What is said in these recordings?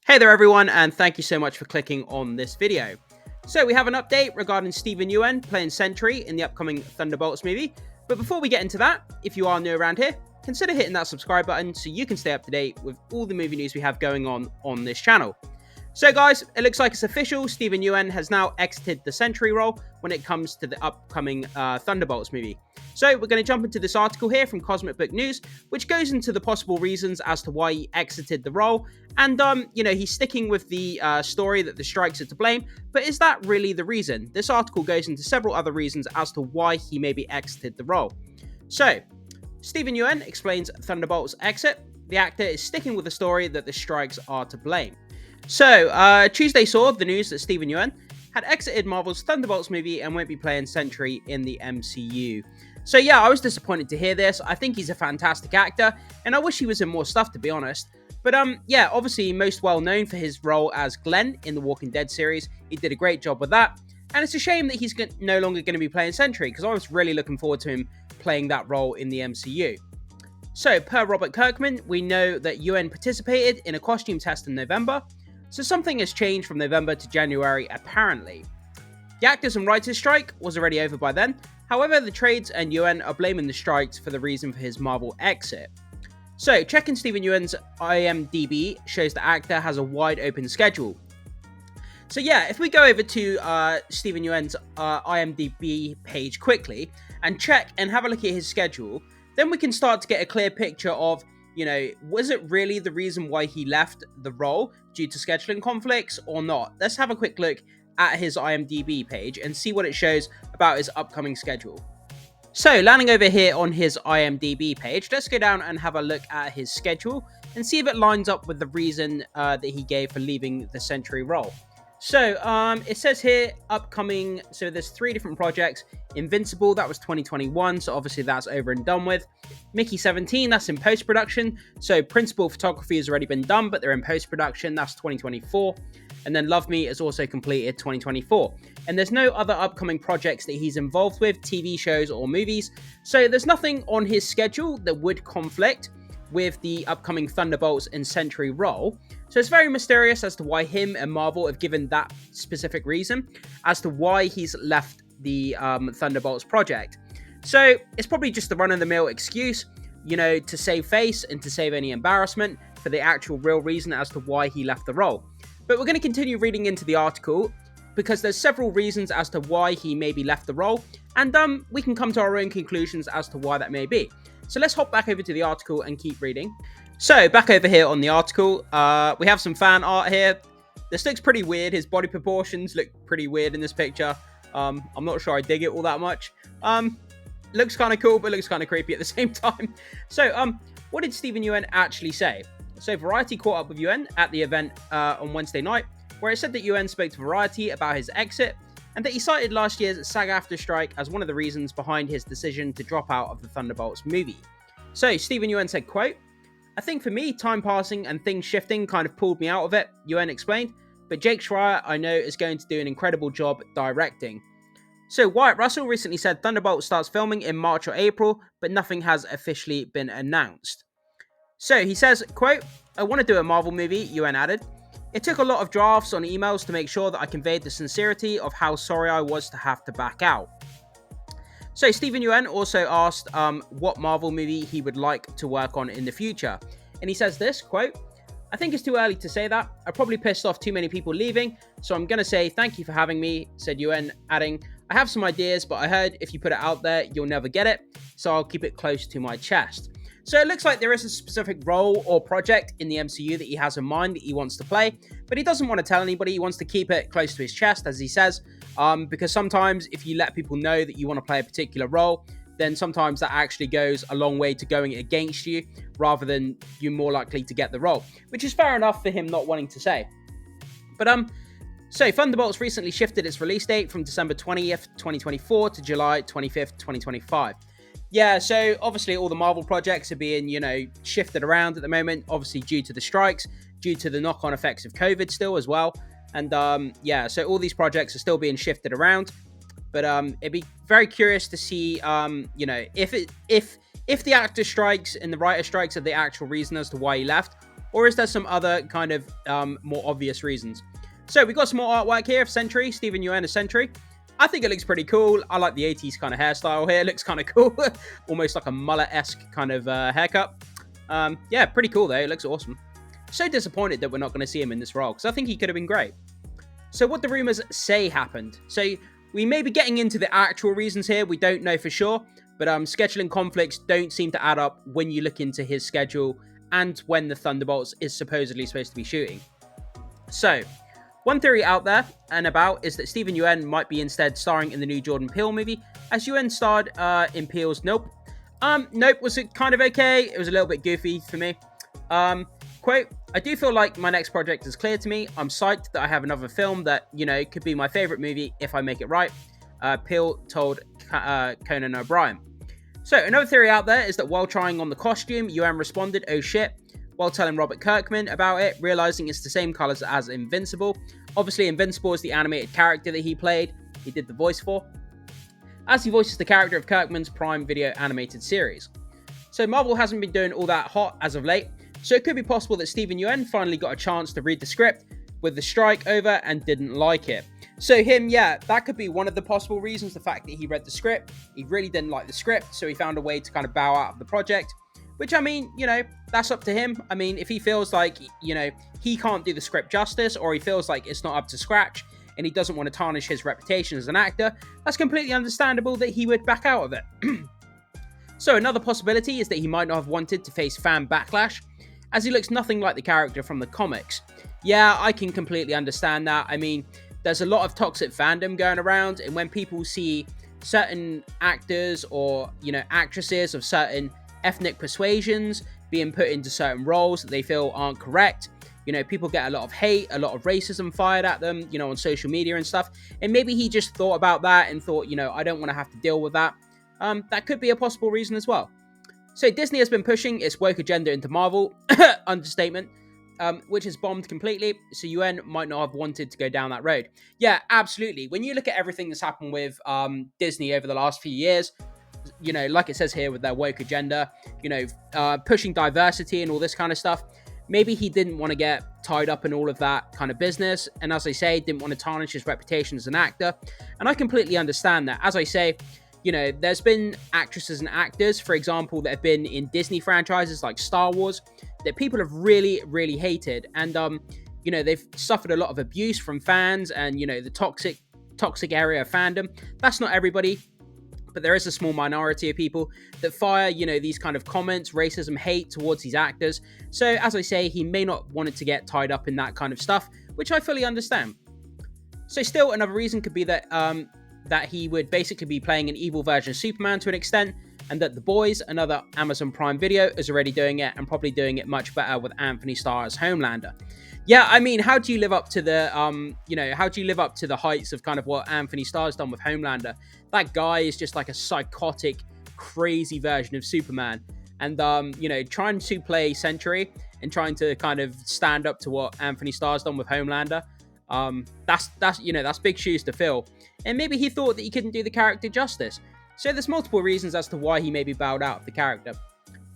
Hey there everyone, and thank you so much for clicking on this video. So we have an update regarding Steven Yeun playing Sentry in the upcoming Thunderbolts movie. But before we get into that, if you are new around here, consider hitting that subscribe button so you can stay up to date with all the movie news we have going on this channel. So guys, it looks like it's official. Steven Yeun has now exited the Sentry role when it comes to the upcoming Thunderbolts movie. So we're going to jump into this article here from Cosmic Book News, which goes into the possible reasons as to why he exited the role. And, he's sticking with the story that the strikes are to blame. But is that really the reason? This article goes into several other reasons as to why he maybe exited the role. So, Steven Yeun explains Thunderbolts' exit. The actor is sticking with the story that the strikes are to blame. So, Tuesday saw the news that Steven Yeun had exited Marvel's Thunderbolts movie and won't be playing Sentry in the MCU. So yeah, I was disappointed to hear this. I think he's a fantastic actor, and I wish he was in more stuff, to be honest. But yeah, obviously most well known for his role as Glenn in the Walking Dead series. He did a great job with that. And it's a shame that he's no longer going to be playing Sentry, because I was really looking forward to him playing that role in the MCU. So, per Robert Kirkman, we know that Yeun participated in a costume test in November. So something has changed from November to January, apparently. The actors and writers strike was already over by then. However, the trades and Yeun are blaming the strikes for the reason for his Marvel exit. So, checking Steven Yeun's IMDb shows the actor has a wide open schedule. So yeah, if we go over to Steven Yeun's IMDb page quickly and check and have a look at his schedule, then we can start to get a clear picture of, was it really the reason why he left the role due to scheduling conflicts or not? Let's have a quick look at his IMDb page and see what it shows about his upcoming schedule. So, landing over here on his IMDb page, let's go down and have a look at his schedule and see if it lines up with the reason that he gave for leaving the Sentry role. So, it says here, upcoming, so there's 3 different projects. Invincible, that was 2021, so obviously that's over and done with. Mickey 17, that's in post-production. So, principal photography has already been done, but they're in post-production, that's 2024. And then Love Me is also completed 2024. And there's no other upcoming projects that he's involved with, TV shows or movies. So, there's nothing on his schedule that would conflict with the upcoming Thunderbolts and Sentry role. So it's very mysterious as to why him and Marvel have given that specific reason as to why he's left the Thunderbolts project. So it's probably just the run-of-the-mill excuse, to save face and to save any embarrassment for the actual real reason as to why he left the role. But we're going to continue reading into the article because there's several reasons as to why he maybe left the role, and we can come to our own conclusions as to why that may be. So let's hop back over to the article and keep reading. So, back over here on the article, we have some fan art here. This looks pretty weird. His body proportions look pretty weird in this picture. I'm not sure I dig it all that much. Looks kind of cool, but looks kind of creepy at the same time. So, what did Steven Yeun actually say? So, Variety caught up with Yeun at the event on Wednesday night, where it said that Yeun spoke to Variety about his exit, and that he cited last year's SAG-AFTRA strike as one of the reasons behind his decision to drop out of the Thunderbolts movie. So, Steven Yeun said, quote, "I think for me, time passing and things shifting kind of pulled me out of it," Yeun explained, "but Jake Schreier, I know, is going to do an incredible job directing." So, Wyatt Russell recently said Thunderbolts starts filming in March or April, but nothing has officially been announced. So, he says, quote, "I want to do a Marvel movie," Yeun added. "It took a lot of drafts on emails to make sure that I conveyed the sincerity of how sorry I was to have to back out." So Steven Yeun also asked what Marvel movie he would like to work on in the future. And he says this, quote, "I think it's too early to say that. I probably pissed off too many people leaving, so I'm going to say thank you for having me," said Yeun, adding, "I have some ideas, but I heard if you put it out there, you'll never get it, so I'll keep it close to my chest." So it looks like there is a specific role or project in the MCU that he has in mind that he wants to play, but he doesn't want to tell anybody. He wants to keep it close to his chest, as he says, because sometimes if you let people know that you want to play a particular role, then sometimes that actually goes a long way to going against you, rather than you're more likely to get the role, which is fair enough for him not wanting to say. But so Thunderbolts recently shifted its release date from December 20th, 2024 to July 25th, 2025. Yeah, so obviously all the Marvel projects are being, shifted around at the moment, obviously due to the strikes, due to the knock-on effects of COVID still as well. And yeah, so all these projects are still being shifted around. But it'd be very curious to see, if the actor strikes and the writer strikes are the actual reason as to why he left, Or is there some other kind of more obvious reasons? So we got some more artwork here of Sentry, Steven Yeun as Sentry. I think it looks pretty cool. I like the 80s kind of hairstyle here. It looks kind of cool. Almost like a mullet-esque kind of haircut. Yeah, pretty cool though. It looks awesome. So disappointed that we're not going to see him in this role, because I think he could have been great. So what the rumors say happened. So we may be getting into the actual reasons here. We don't know for sure. But scheduling conflicts don't seem to add up when you look into his schedule and when the Thunderbolts is supposedly supposed to be shooting. So, one theory out there and about is that Steven Yeun might be instead starring in the new Jordan Peele movie, as Yeun starred in Peele's Nope. Nope was kind of okay. It was a little bit goofy for me. Quote, I do feel like my next project is clear to me. I'm psyched that I have another film that, you know, could be my favorite movie if I make it right. Peele told Conan O'Brien. So, another theory out there is that while trying on the costume, Yeun responded, oh shit, while telling Robert Kirkman about it, realizing it's the same colors as Invincible. Obviously, Invincible is the animated character that he played, he did the voice for, as he voices the character of Kirkman's Prime Video animated series. So, Marvel hasn't been doing all that hot as of late, so it could be possible that Steven Yeun finally got a chance to read the script with the strike over and didn't like it. So him, yeah, that could be one of the possible reasons, the fact that he read the script. He really didn't like the script, so he found a way to kind of bow out of the project. Which, I mean, you know, that's up to him. I mean, if he feels like, you know, he can't do the script justice, or he feels like it's not up to scratch, and he doesn't want to tarnish his reputation as an actor, that's completely understandable that he would back out of it. So another possibility is that he might not have wanted to face fan backlash, as he looks nothing like the character from the comics. Yeah, I can completely understand that. I mean, there's a lot of toxic fandom going around, and when people see certain actors or, you know, actresses of certain ethnic persuasions being put into certain roles that they feel aren't correct, you know, people get a lot of hate, a lot of racism fired at them, you know, on social media and stuff. And maybe he just thought about that and thought, you know, I don't want to have to deal with that. That could be a possible reason as well. So Disney has been pushing its woke agenda into Marvel, understatement, which has bombed completely, so Yeun might not have wanted to go down that road. Yeah, absolutely. When you look at everything that's happened with Disney over the last few years, you know, like it says here with their woke agenda, you know, pushing diversity and all this kind of stuff, maybe he didn't want to get tied up in all of that kind of business, and as I say, didn't want to tarnish his reputation as an actor, and I completely understand that. As I say, you know, there's been actresses and actors, for example, that have been in Disney franchises like Star Wars that people have really, really hated. And, you know, they've suffered a lot of abuse from fans and, you know, the toxic area of fandom. That's not everybody, but there is a small minority of people that fire, you know, these kind of comments, racism, hate towards these actors. So, as I say, he may not want to get tied up in that kind of stuff, which I fully understand. So still, another reason could be that that he would basically be playing an evil version of Superman to an extent, and that The Boys, another Amazon Prime video, is already doing it, and probably doing it much better with Anthony Starr as Homelander. Yeah, I mean, how do you live up to the, you know, how do you live up to the heights of kind of what Anthony Starr's done with Homelander? That guy is just like a psychotic, crazy version of Superman. And, you know, trying to play Sentry and trying to kind of stand up to what Anthony Starr's done with Homelander, that's you know, that's big shoes to fill. And maybe he thought that he couldn't do the character justice. So there's multiple reasons as to why he maybe bowed out of the character.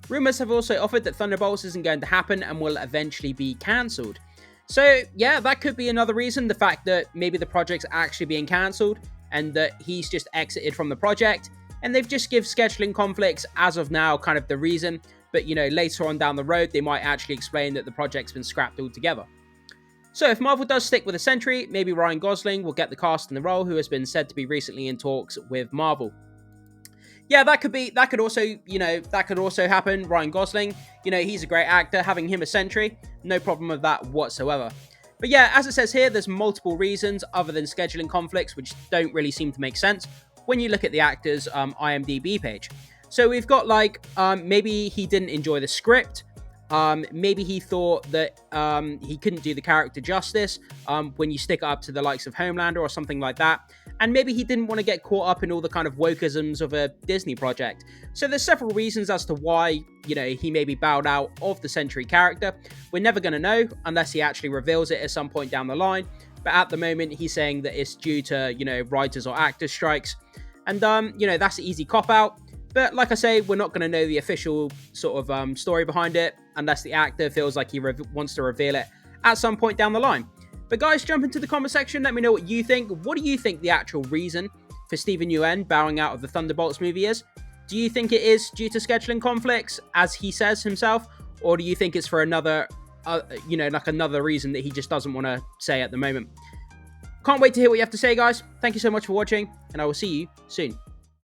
Rumours have also offered that Thunderbolts isn't going to happen and will eventually be cancelled. So yeah, that could be another reason, the fact that maybe the project's actually being cancelled and that he's just exited from the project, and they've just give scheduling conflicts as of now kind of the reason, but you know, later on down the road they might actually explain that the project's been scrapped altogether. So if Marvel does stick with a Sentry, maybe Ryan Gosling will get the cast in the role, who has been said to be recently in talks with Marvel. Yeah, that could also happen. Ryan Gosling, you know, he's a great actor. Having him a Sentry, no problem with that whatsoever. But yeah, as it says here, there's multiple reasons other than scheduling conflicts, which don't really seem to make sense when you look at the actor's IMDb page. So we've got like, maybe he didn't enjoy the script. Maybe he thought that he couldn't do the character justice when you stick it up to the likes of Homelander or something like that. And maybe he didn't want to get caught up in all the kind of wokeisms of a Disney project. So there's several reasons as to why, you know, he maybe bowed out of the Sentry character. We're never going to know unless he actually reveals it at some point down the line. But at the moment, he's saying that it's due to, you know, writers or actors strikes. And, you know, that's an easy cop-out. But like I say, we're not going to know the official sort of story behind it unless the actor feels like he wants to reveal it at some point down the line. But guys, jump into the comment section. Let me know what you think. What do you think the actual reason for Steven Yeun bowing out of the Thunderbolts movie is? Do you think it is due to scheduling conflicts, as he says himself? Or do you think it's for another, like another reason that he just doesn't want to say at the moment? Can't wait to hear what you have to say, guys. Thank you so much for watching, and I will see you soon.